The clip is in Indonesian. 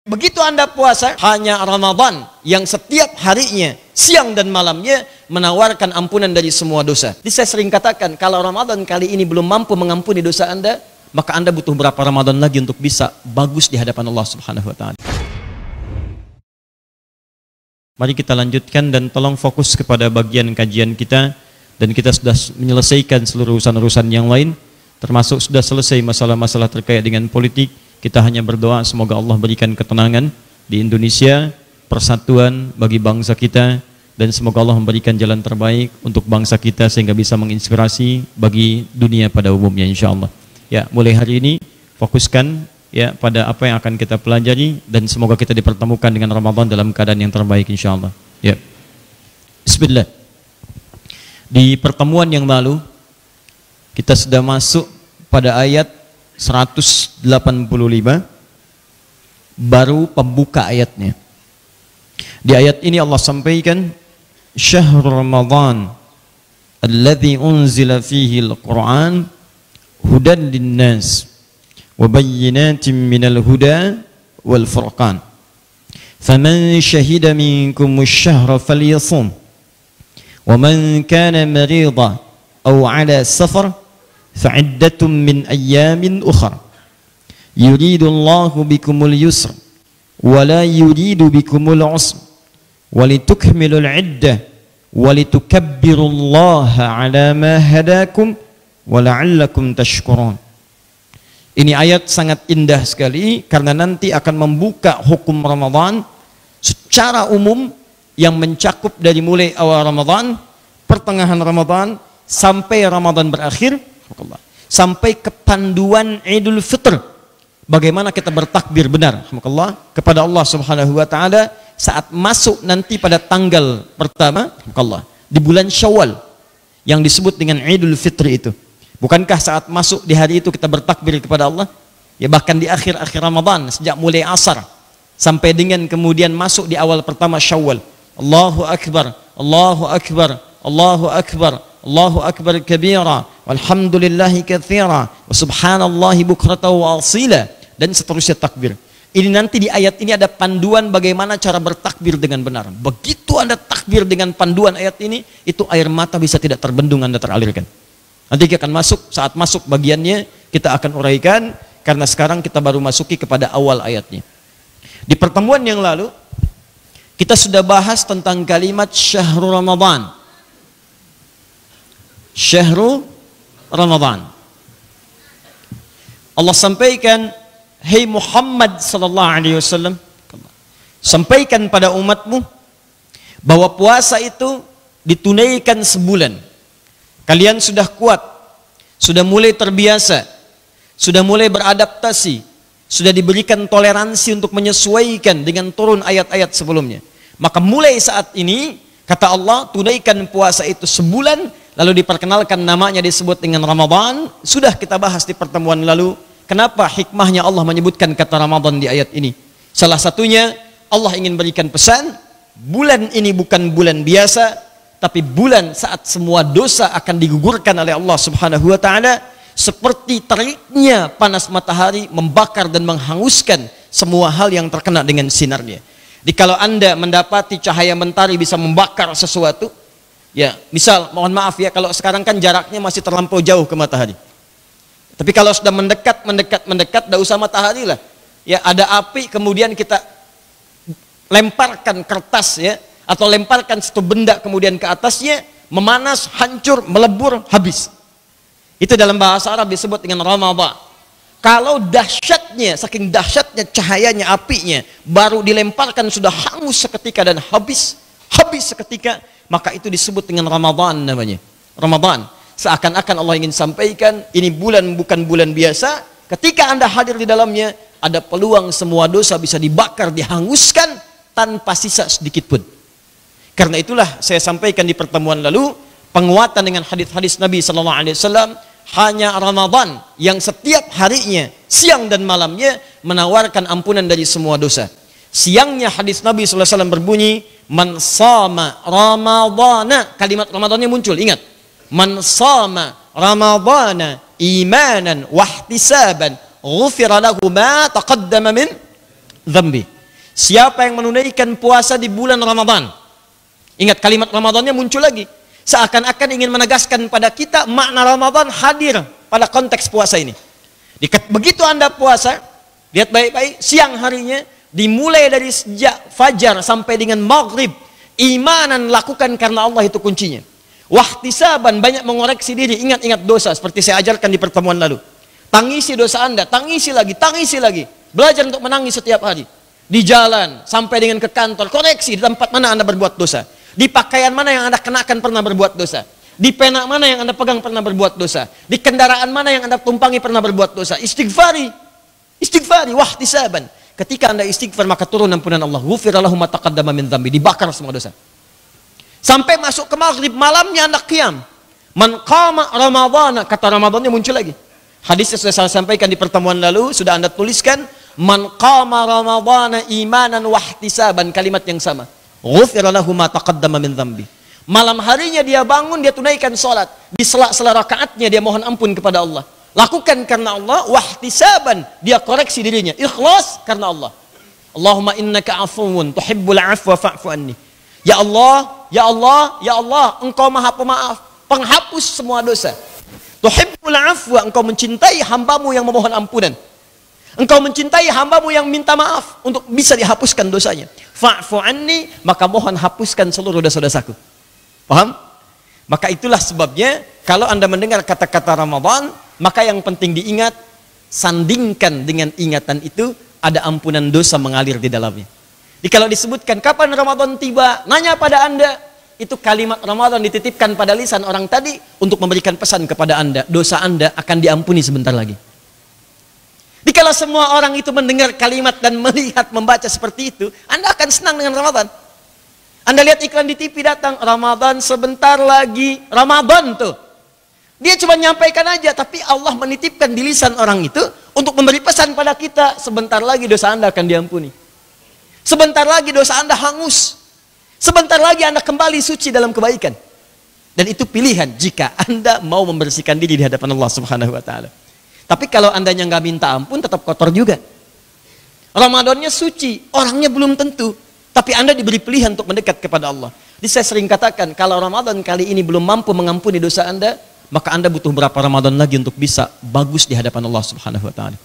Begitu Anda puasa, hanya Ramadan yang setiap harinya, siang dan malamnya, menawarkan ampunan dari semua dosa. Jadi saya sering katakan, kalau Ramadan kali ini belum mampu mengampuni dosa Anda, maka Anda butuh berapa Ramadan lagi untuk bisa bagus di hadapan Allah Subhanahu wa Ta'ala. Mari kita lanjutkan dan tolong fokus kepada bagian kajian kita. Dan kita sudah menyelesaikan seluruh urusan-urusan yang lain, termasuk sudah selesai masalah-masalah terkait dengan politik. Kita hanya berdoa semoga Allah berikan ketenangan di Indonesia, persatuan bagi bangsa kita, dan semoga Allah memberikan jalan terbaik untuk bangsa kita sehingga bisa menginspirasi bagi dunia pada umumnya, insya Allah. Ya, mulai hari ini fokuskan ya pada apa yang akan kita pelajari, dan semoga kita dipertemukan dengan Ramadan dalam keadaan yang terbaik, insya Allah. Ya, Bismillah. Di pertemuan yang lalu kita sudah masuk pada ayat 185, baru pembuka ayatnya. Di ayat ini Allah sampaikan, Syahrul Ramadan alladzi unzila fihi al-Qur'an hudan linnas wa bayyinatin minal huda wal furqan faman syahida minkumus syahra falyasum ومن كان مريضا أو على سفر فعدة من أيام أخر يريد الله بكم اليسر ولا يريد بكم العسر ولتكملوا العدة ولتكبروا الله على ما هداكم ولعلكم تشكرون. Ini ayat sangat indah sekali karena nanti akan membuka hukum Ramadan secara umum yang mencakup dari mulai awal Ramadan, pertengahan Ramadan, sampai Ramadan berakhir, sampai ke panduan Idul Fitr. Bagaimana kita bertakbir benar kepada Allah Subhanahu wa Ta'ala saat masuk nanti pada tanggal pertama di bulan Syawal yang disebut dengan Idul Fitri itu. Bukankah saat masuk di hari itu kita bertakbir kepada Allah? Ya, bahkan di akhir-akhir Ramadan sejak mulai asar sampai dengan kemudian masuk di awal pertama Syawal. Allahu Akbar, Allahu Akbar, Allahu Akbar, Allahu Akbar kabira, walhamdulillahi katsira, wa subhanallahi bukratan wa asila, dan seterusnya takbir. Ini nanti di ayat ini ada panduan bagaimana cara bertakbir dengan benar. Begitu Anda takbir dengan panduan ayat ini, itu air mata bisa tidak terbendung Anda teralirkan. Nanti kita akan masuk, saat masuk bagiannya kita akan uraikan, karena sekarang kita baru masuki kepada awal ayatnya. Di pertemuan yang lalu kita sudah bahas tentang kalimat Syahrul Ramadan. Syahrul Ramadan. Allah sampaikan, "Hai Muhammad sallallahu alaihi wasallam, sampaikan pada umatmu bahwa puasa itu ditunaikan sebulan. Kalian sudah kuat, sudah mulai terbiasa, sudah mulai beradaptasi, sudah diberikan toleransi untuk menyesuaikan dengan turun ayat-ayat sebelumnya. Maka mulai saat ini, kata Allah, tunaikan puasa itu sebulan, lalu diperkenalkan namanya disebut dengan Ramadan. Sudah kita bahas di pertemuan lalu, kenapa hikmahnya Allah menyebutkan kata Ramadan di ayat ini. Salah satunya, Allah ingin berikan pesan, bulan ini bukan bulan biasa, tapi bulan saat semua dosa akan digugurkan oleh Allah Subhanahu wa Ta'ala, seperti teriknya panas matahari membakar dan menghanguskan semua hal yang terkena dengan sinarnya. Jadi kalau Anda mendapati cahaya mentari bisa membakar sesuatu, ya misal, mohon maaf ya, kalau sekarang kan jaraknya masih terlampau jauh ke matahari. Tapi kalau sudah mendekat, tidak usah matahari lah. Ya, ada api, kemudian kita lemparkan kertas ya, atau lemparkan satu benda kemudian ke atasnya, memanas, hancur, melebur, habis. Itu dalam bahasa Arab disebut dengan Ramadan. Kalau dahsyatnya, saking dahsyatnya cahayanya, apinya, baru dilemparkan sudah hangus seketika dan habis seketika, maka itu disebut dengan Ramadan namanya. Ramadan. Seakan-akan Allah ingin sampaikan, ini bulan bukan bulan biasa. Ketika Anda hadir di dalamnya, ada peluang semua dosa bisa dibakar, dihanguskan tanpa sisa sedikit pun. Karena itulah saya sampaikan di pertemuan lalu, penguatan dengan hadis-hadis Nabi sallallahu alaihi wasallam, hanya Ramadan yang setiap harinya, siang dan malamnya, menawarkan ampunan dari semua dosa. Siangnya hadis Nabi sallallahu alaihi wasallam berbunyi, "Man shama Ramadana." Kalimat Ramadannya muncul, ingat. "Man shama Ramadana imanan wahtisaban, ghufira lahu ma taqaddama min dzambi." Siapa yang menunaikan puasa di bulan Ramadan. Ingat kalimat Ramadannya muncul lagi. Seakan-akan ingin menegaskan pada kita makna Ramadan hadir pada konteks puasa ini. Begitu Anda puasa, lihat baik-baik, siang harinya dimulai dari sejak fajar sampai dengan maghrib, imanan lakukan karena Allah itu kuncinya. Wahtisaban, banyak mengoreksi diri, ingat-ingat dosa seperti saya ajarkan di pertemuan lalu. Tangisi dosa Anda, tangisi lagi, tangisi lagi. Belajar untuk menangis setiap hari. Di jalan, sampai dengan ke kantor, koreksi di tempat mana Anda berbuat dosa. Di pakaian mana yang Anda kenakan pernah berbuat dosa. Di pena mana yang Anda pegang pernah berbuat dosa. Di kendaraan mana yang Anda tumpangi pernah berbuat dosa. Istighfari, istighfari, wahtisaban. Ketika Anda istighfar maka turun ampunan Allah. Ghufira lahu ma taqaddama min dzambi, dibakar semua dosa. Sampai masuk ke maghrib, malamnya Anda qiyam. Man qama Ramadhana, kata Ramadannya muncul lagi. Hadisnya sudah saya sampaikan di pertemuan lalu, sudah Anda tuliskan. Man qama Ramadhana imanan wahtisaban, kalimat yang sama. Ghufira lahu ma taqaddama min dzambi. Malam harinya dia bangun, dia tunaikan salat. Di sela-sela rakaatnya dia mohon ampun kepada Allah. Lakukan karena Allah, wahtisaban, dia koreksi dirinya. Ikhlas karena Allah. Allahumma innaka afuwun tuhibbul afwa fa'fu anni. Ya Allah, ya Allah, ya Allah, Engkau Maha Pemaaf, penghapus semua dosa. Tuhibbul afwa, Engkau mencintai hambamu yang memohon ampunan. Engkau mencintai hambamu yang minta maaf untuk bisa dihapuskan dosanya. Fa'fu anni, maka mohon hapuskan seluruh dosa-dosaku. Paham? Maka itulah sebabnya kalau Anda mendengar kata-kata Ramadan, maka yang penting diingat, sandingkan dengan ingatan itu ada ampunan dosa mengalir di dalamnya. Jadi kalau disebutkan kapan Ramadan tiba, nanya pada Anda, itu kalimat Ramadan dititipkan pada lisan orang tadi untuk memberikan pesan kepada Anda, dosa Anda akan diampuni sebentar lagi. Jadi kalau semua orang itu mendengar kalimat dan melihat, membaca seperti itu, Anda akan senang dengan Ramadan. Anda lihat iklan di TV datang, Ramadan sebentar lagi, Ramadan tuh. Dia cuma nyampaikan aja, tapi Allah menitipkan di lisan orang itu untuk memberi pesan pada kita, sebentar lagi dosa Anda akan diampuni. Sebentar lagi dosa Anda hangus. Sebentar lagi Anda kembali suci dalam kebaikan. Dan itu pilihan jika Anda mau membersihkan diri di hadapan Allah Subhanahu wa taala. Tapi kalau Andanya nggak minta ampun, tetap kotor juga. Ramadannya suci, orangnya belum tentu. Tapi Anda diberi pilihan untuk mendekat kepada Allah. Jadi saya sering katakan, kalau Ramadan kali ini belum mampu mengampuni dosa Anda, maka Anda butuh berapa Ramadan lagi untuk bisa bagus di hadapan Allah Subhanahu wa taala.